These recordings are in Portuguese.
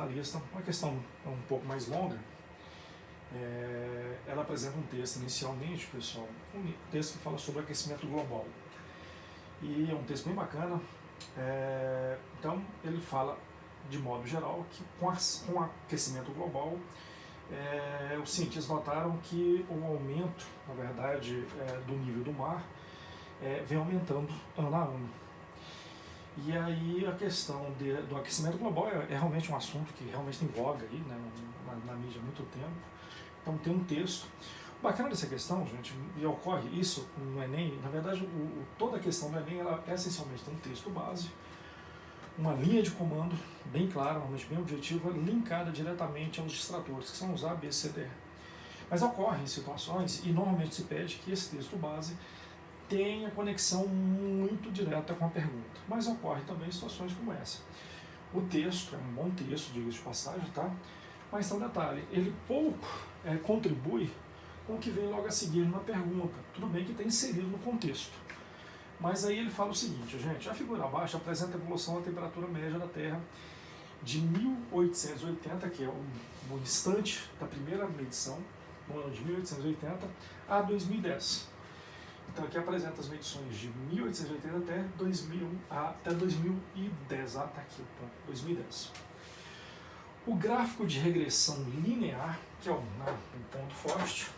jornalista, uma questão um pouco mais longa. Ela apresenta um texto inicialmente, pessoal, um texto que fala sobre aquecimento global. E é um texto bem bacana. Então, ele fala, de modo geral, que com o aquecimento global, os cientistas notaram que o aumento, na verdade, do nível do mar vem aumentando ano a ano. E aí a questão do aquecimento global é realmente um assunto que realmente tem voga aí, né, na mídia há muito tempo. Então tem um texto. O bacana dessa questão, gente, e ocorre isso no Enem, na verdade toda a questão do Enem, ela essencialmente tem um texto base, uma linha de comando bem clara, normalmente bem objetiva, linkada diretamente aos distratores, que são os A, B, C, D. Mas ocorrem situações, e normalmente se pede que esse texto base tenha conexão muito direta com a pergunta. Mas ocorre também situações como essa. O texto é um bom texto, diga-se de passagem, tá? Mas tem um detalhe, ele pouco contribui com o que vem logo a seguir na pergunta. Tudo bem que está inserido no contexto. Mas aí ele fala o seguinte, gente, a figura abaixo apresenta a evolução da temperatura média da Terra de 1880, que é o instante da primeira medição, no ano de 1880, a 2010. Então aqui apresenta as medições de 1880 até 2010, está aqui o ponto, 2010. O gráfico de regressão linear, que é um ponto forte,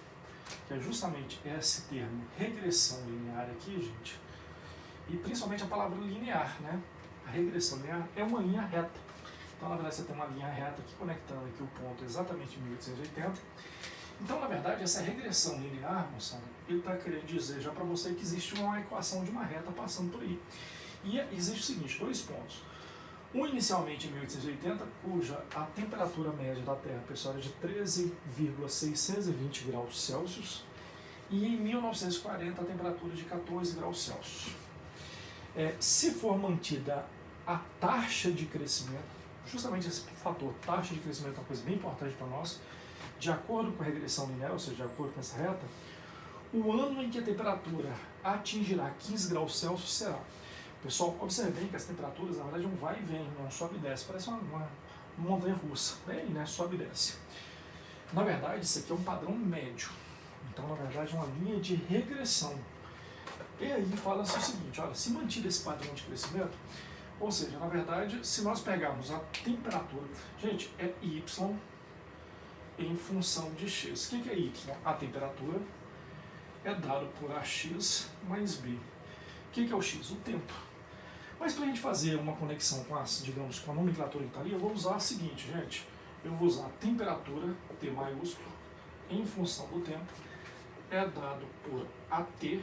que é justamente esse termo, regressão linear aqui, gente, e principalmente a palavra linear, né? A regressão linear é uma linha reta. Então, na verdade, você tem uma linha reta aqui conectando aqui o ponto exatamente em 1880. Então, na verdade, essa regressão linear, moçada, ele está querendo dizer já para você que existe uma equação de uma reta passando por aí. E existe o seguinte, dois pontos. Um inicialmente em 1880, cuja a temperatura média da Terra, pessoal, era de 13,620 graus Celsius, e em 1940 a temperatura de 14 graus Celsius. Se for mantida a taxa de crescimento, justamente esse fator, taxa de crescimento é uma coisa bem importante para nós, de acordo com a regressão linear, ou seja, de acordo com essa reta, o ano em que a temperatura atingirá 15 graus Celsius será. Pessoal, observe bem que as temperaturas, na verdade, um vai e vem, não sobe e desce, parece uma montanha russa, bem, né, sobe e desce. Na verdade, isso aqui é um padrão médio, então, na verdade, é uma linha de regressão. E aí fala-se o seguinte, olha, se mantido esse padrão de crescimento, ou seja, na verdade, se nós pegarmos a temperatura, gente, é Y em função de X. O que é Y? A temperatura é dado por AX mais B. O que é o X? O tempo. Mas para a gente fazer uma conexão com digamos, com a nomenclatura que está ali, eu vou usar a seguinte, gente. Eu vou usar a temperatura, T maiúsculo, em função do tempo, é dado por AT,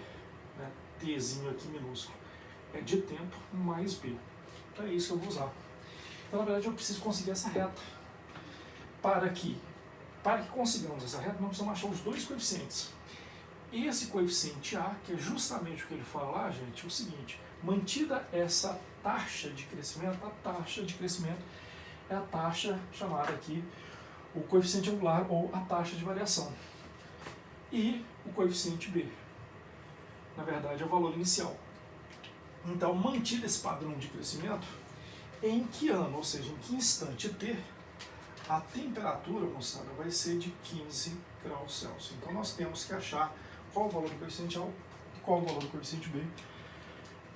né, Tzinho aqui minúsculo, é de tempo, mais B. Então é isso que eu vou usar. Então, na verdade, eu preciso conseguir essa reta. Para que consigamos essa reta, nós precisamos achar os dois coeficientes. Esse coeficiente A, que é justamente o que ele fala lá, gente, é o seguinte, mantida essa taxa de crescimento, a taxa de crescimento é a taxa chamada aqui, o coeficiente angular ou a taxa de variação. E o coeficiente B, na verdade, é o valor inicial. Então, mantido esse padrão de crescimento, em que ano, ou seja, em que instante T, a temperatura, moçada, vai ser de 15 graus Celsius. Então, nós temos que achar qual o valor do coeficiente A e qual o valor do coeficiente B,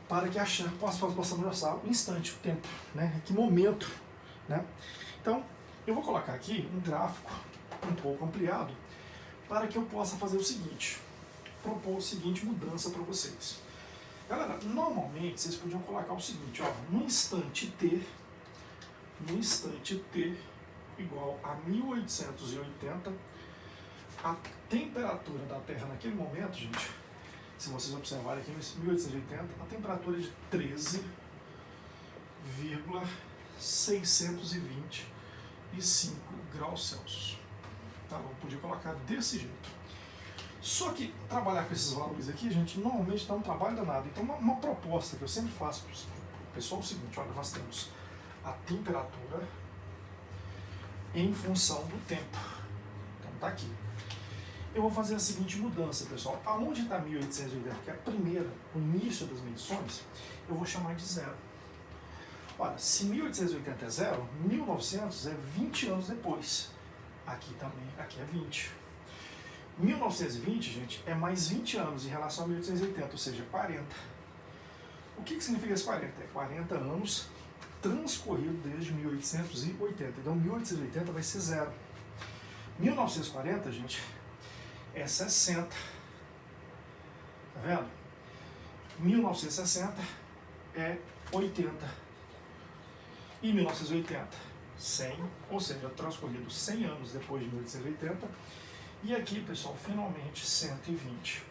para que possamos achar o instante, o tempo, né? Que momento, né? Então, eu vou colocar aqui um gráfico um pouco ampliado, para que eu possa fazer o seguinte, propor a seguinte mudança para vocês. Galera, normalmente vocês podiam colocar o seguinte, ó, no instante T igual a 1880, a temperatura da Terra naquele momento, gente, se vocês observarem aqui, em 1880, a temperatura é de 13,625 graus Celsius. Tá bom? Podia colocar desse jeito. Só que trabalhar com esses valores aqui, gente, normalmente dá um trabalho danado. Então, uma proposta que eu sempre faço para o pessoal é o seguinte, olha, nós temos a temperatura em função do tempo. Então, tá aqui. Eu vou fazer a seguinte mudança, pessoal. Aonde está 1880, que é a primeira, o início das medições, eu vou chamar de zero. Ora, se 1880 é zero, 1900 é 20 anos depois. Aqui também, aqui é 20. 1920, gente, é mais 20 anos em relação a 1880, ou seja, 40. O que significa esse 40? É 40 anos transcorrido desde 1880. Então, 1880 vai ser zero. 1940, gente, é 60. Tá vendo? 1960 é 80. E 1980, 100, ou seja, transcorrido 100 anos depois de 1880. E aqui, pessoal, finalmente 120.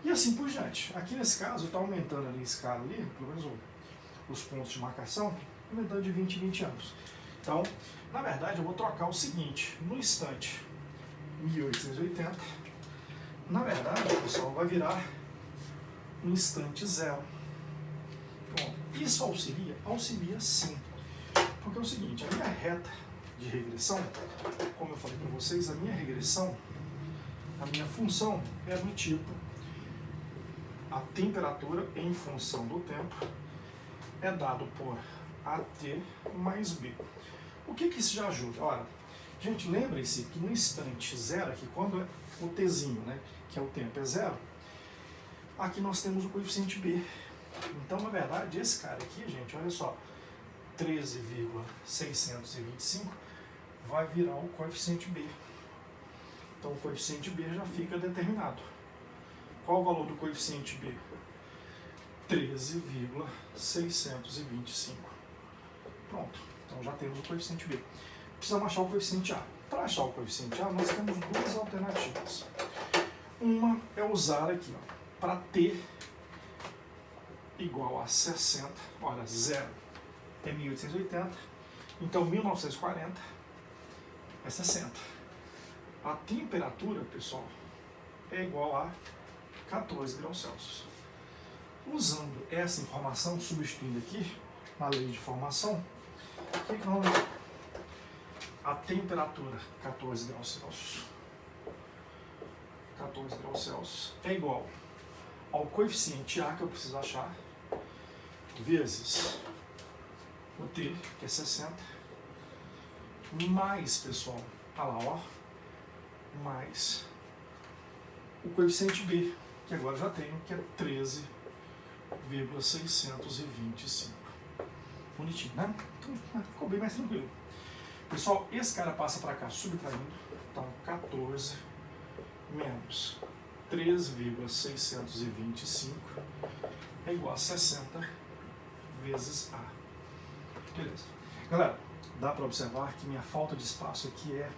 E assim por diante. Aqui nesse caso, está aumentando ali a escala ali, pelo menos os pontos de marcação, aumentando de 20 em 20 anos. Então, na verdade, eu vou trocar o seguinte, no instante 1880, na verdade, pessoal, vai virar um instante zero. Bom, isso auxilia? Auxilia sim. Porque é o seguinte, a minha reta de regressão, como eu falei para vocês, a minha regressão, a minha função é do tipo a temperatura em função do tempo é dado por AT mais B. O que isso já ajuda? Ora, gente, lembrem-se que no instante zero, aqui, quando o Tzinho, né, que é o tempo, é zero, aqui nós temos o coeficiente B. Então, na verdade, esse cara aqui, gente, olha só, 13,625 vai virar o coeficiente B. Então, o coeficiente B já fica determinado. Qual o valor do coeficiente B? 13,625. Pronto. Então, já temos o coeficiente B. Precisamos achar o coeficiente A. Para achar o coeficiente A, nós temos duas alternativas. Uma é usar aqui, para T igual a 60, ora, 0 é 1880, então 1940 é 60. A temperatura, pessoal, é igual a 14 graus Celsius. Usando essa informação, substituindo aqui na lei de formação, o que nós vamos ver? A temperatura, 14 graus Celsius. 14 graus Celsius é igual ao coeficiente A, que eu preciso achar, vezes o T, que é 60, mais, pessoal, olha lá, ó, mais o coeficiente B, que agora já tenho, que é 13,625. Bonitinho, né? Então, ficou bem mais tranquilo. Pessoal, esse cara passa para cá subtraindo, então 14 menos 3,625 é igual a 60 vezes A. Beleza. Galera, dá para observar que minha falta de espaço aqui é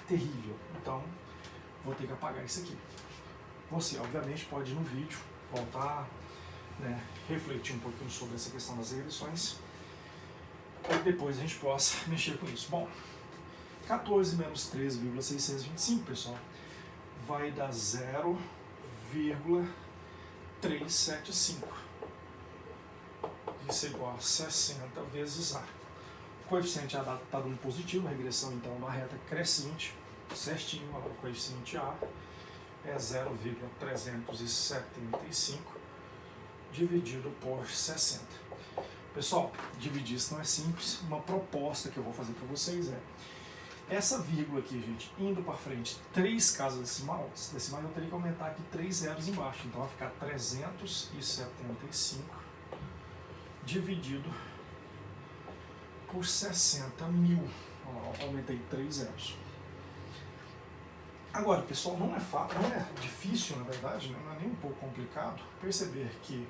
terrível. Então, vou ter que apagar isso aqui. Você, obviamente, pode ir no vídeo, voltar, né, refletir um pouquinho sobre essa questão das regressões, para que depois a gente possa mexer com isso. Bom, 14 menos 3,625, pessoal, vai dar 0,375. Isso é igual a 60 vezes A. O coeficiente A está dando positivo, a regressão então uma reta crescente, certinho, o coeficiente A é 0,375 dividido por 60. Pessoal, dividir isso não é simples, uma proposta que eu vou fazer para vocês é essa vírgula aqui, gente, indo para frente 3 casas decimais, eu teria que aumentar aqui 3 zeros embaixo, então vai ficar 375 dividido por 60 mil. Aumentei 3 zeros. Agora, pessoal, não é fácil, não é difícil, na verdade, não é nem um pouco complicado perceber que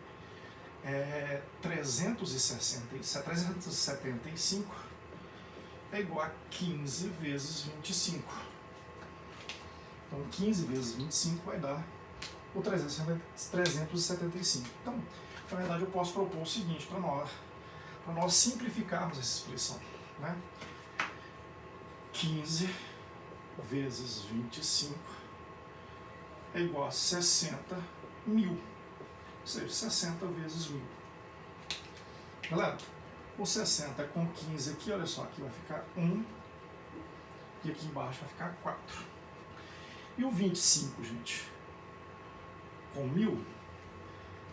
375 é igual a 15 vezes 25. Então, 15 vezes 25 vai dar o 375. Então, na verdade, eu posso propor o seguinte para nós simplificarmos essa expressão, né? 15 vezes 25 é igual a 60 mil, ou seja, 60 vezes 1000. Galera, o 60 com 15 aqui, olha só, aqui vai ficar 1 e aqui embaixo vai ficar 4. E o 25, gente, com 1000,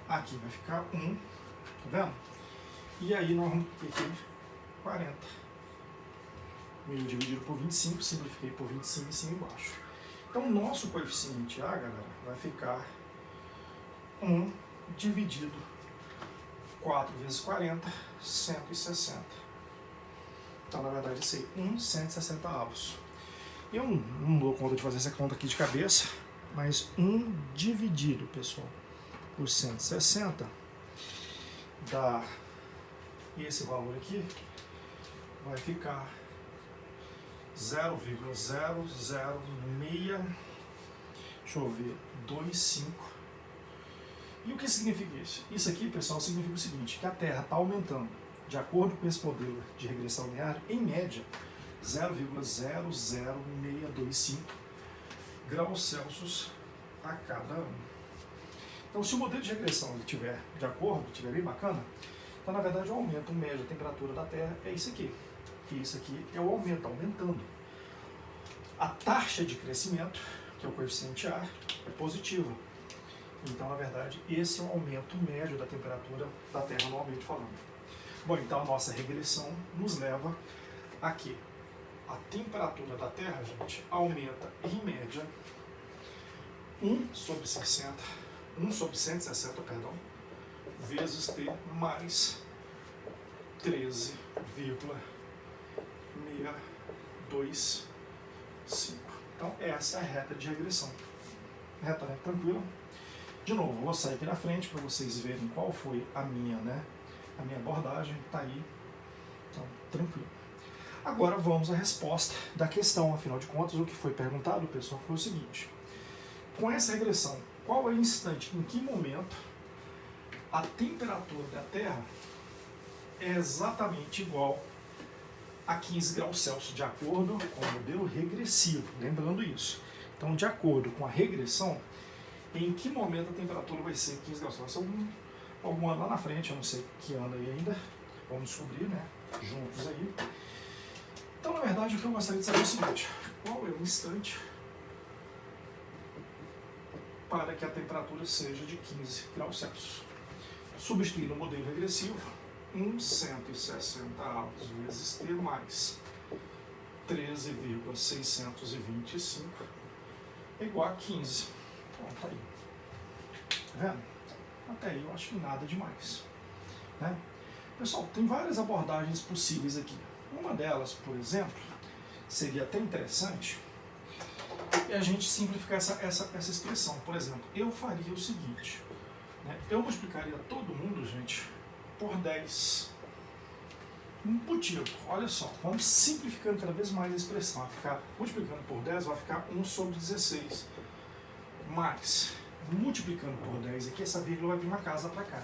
aqui vai ficar 1, tá vendo? E aí nós vamos ter aqui 40. 1000 dividido por 25, simplifiquei por 25 em cima e embaixo. Então o nosso coeficiente A, galera, vai ficar 1 dividido 4 vezes 40, 160. Então, na verdade, isso aí, 1/160 avos. Eu não dou conta de fazer essa conta aqui de cabeça, mas 1 dividido, pessoal, por 160 dá esse valor aqui, vai ficar 0,006, deixa eu ver, 25. E o que significa isso? Isso aqui, pessoal, significa o seguinte, que a Terra está aumentando, de acordo com esse modelo de regressão linear, em média, 0,00625 graus Celsius a cada ano. Então, se o modelo de regressão estiver de acordo, estiver bem bacana, então, na verdade, o aumento médio da temperatura da Terra é isso aqui. E isso aqui é o aumento, aumentando. A taxa de crescimento, que é o coeficiente A, é positiva. Então, na verdade, esse é o aumento médio da temperatura da Terra, anualmente falando. Bom, então a nossa regressão nos leva a que a temperatura da Terra, gente, aumenta em média 1 sobre 1/160, perdão, vezes T mais 13,625. Então, essa é a reta de regressão. Reta, né? Tranquila. De novo, vou sair aqui na frente para vocês verem qual foi a minha abordagem. Tá aí. Então, tranquilo. Agora vamos à resposta da questão. Afinal de contas, o que foi perguntado, pessoal, foi o seguinte. Com essa regressão, qual é o instante, em que momento a temperatura da Terra é exatamente igual a 15 graus Celsius, de acordo com o modelo regressivo, lembrando isso. Então, de acordo com a regressão, em que momento a temperatura vai ser 15 graus Celsius? Algum ano lá na frente, eu não sei que ano aí ainda, vamos descobrir, né, juntos aí. Então, na verdade, o que eu gostaria de saber é o seguinte, qual é o instante para que a temperatura seja de 15 graus Celsius? Substituindo o modelo regressivo, 160 avos vezes T mais 13,625 é igual a 15. Pronto, tá aí. Tá vendo? Até aí eu acho que nada demais. Né? Pessoal, tem várias abordagens possíveis aqui. Uma delas, por exemplo, seria até interessante a gente simplificar essa expressão. Por exemplo, eu faria o seguinte, né? Eu multiplicaria todo mundo, gente, por 10. Motivo, olha só, vamos simplificando cada vez mais a expressão. Vai ficar, multiplicando por 10 vai ficar 1 sobre 16. Mas, multiplicando por 10 aqui, essa vírgula vai vir uma casa para cá.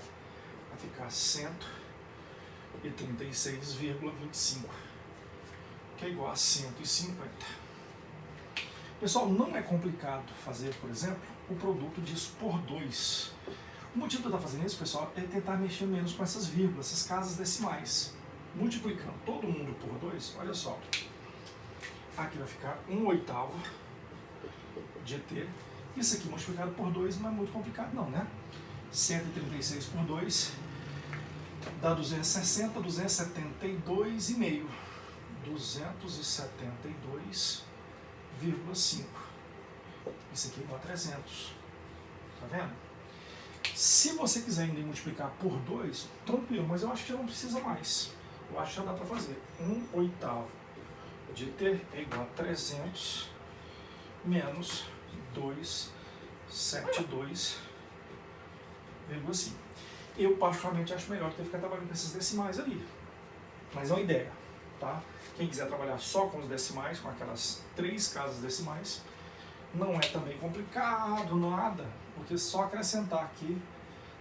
Vai ficar 136,25, que é igual a 150. Pessoal, não é complicado fazer, por exemplo, o produto disso por 2. O motivo de eu estar fazendo isso, pessoal, é tentar mexer menos com essas vírgulas, essas casas decimais. Multiplicando todo mundo por 2, olha só. Aqui vai ficar 1/8 de t. Isso aqui multiplicado por 2 não é muito complicado não, né? 136 por 2 dá 260, 272,5. 272,5. Isso aqui é igual a 300. Tá vendo? Se você quiser ainda multiplicar por 2, tranquilo, mas eu acho que já não precisa mais. Eu acho que já dá para fazer. 1/8 de t é igual a 300 menos 272,5. Eu particularmente acho melhor do que ficar trabalhando com esses decimais ali. Mas é uma ideia, tá? Quem quiser trabalhar só com os decimais, com aquelas 3 casas decimais, não é também complicado, nada, porque é só acrescentar aqui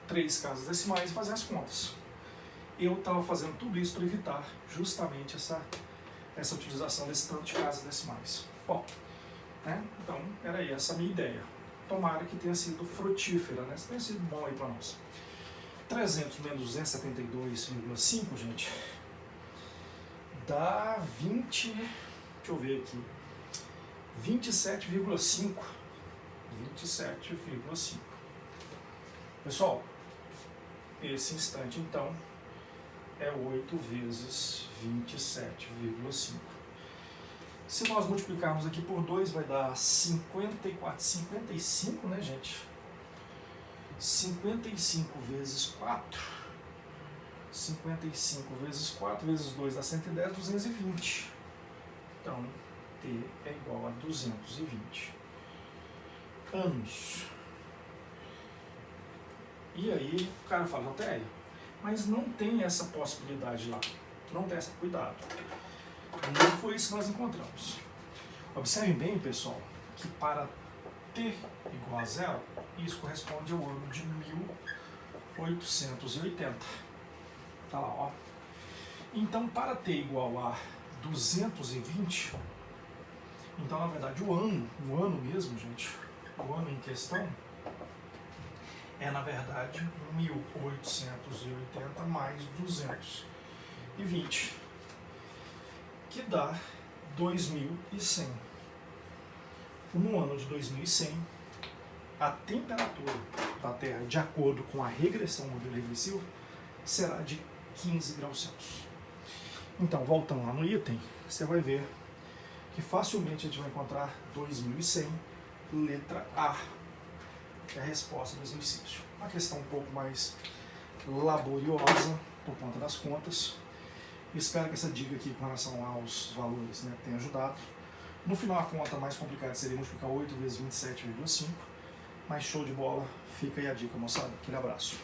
3 casas decimais e fazer as contas. Eu estava fazendo tudo isso para evitar justamente essa utilização desse tanto de casas decimais. Bom, né? Então era aí essa a minha ideia. Tomara que tenha sido frutífera, né? Tenha sido bom aí para nós. 300 menos 272,5, gente, dá 20, deixa eu ver aqui, 27,5. 27,5. Pessoal, esse instante, então, é 8 vezes 27,5. Se nós multiplicarmos aqui por 2, vai dar 55, né, gente? 55 vezes 4. 55 vezes 4 vezes 2 dá 110, 220. Então, T é igual a 220 anos. E aí, o cara fala, Otéio, mas não tem essa possibilidade lá. Não tem essa, cuidado. Não foi isso que nós encontramos. Observem bem, pessoal, que para T igual a 0, isso corresponde ao ano de 1880. Tá lá, ó. Então, para T igual a 220, então, na verdade, o ano mesmo, gente, o ano em questão é, na verdade, 1880 mais 220, que dá 2100. No ano de 2100, a temperatura da Terra, de acordo com a regressão, modelo regressivo, será de 15 graus Celsius. Então, voltando lá no item, você vai ver que facilmente a gente vai encontrar 2100, letra A, que é a resposta do exercício. Uma questão um pouco mais laboriosa por conta das contas. Espero que essa dica aqui com relação aos valores, né, tenha ajudado. No final a conta mais complicada seria multiplicar 8 vezes 27,5, mas show de bola, fica aí a dica, moçada. Aquele abraço.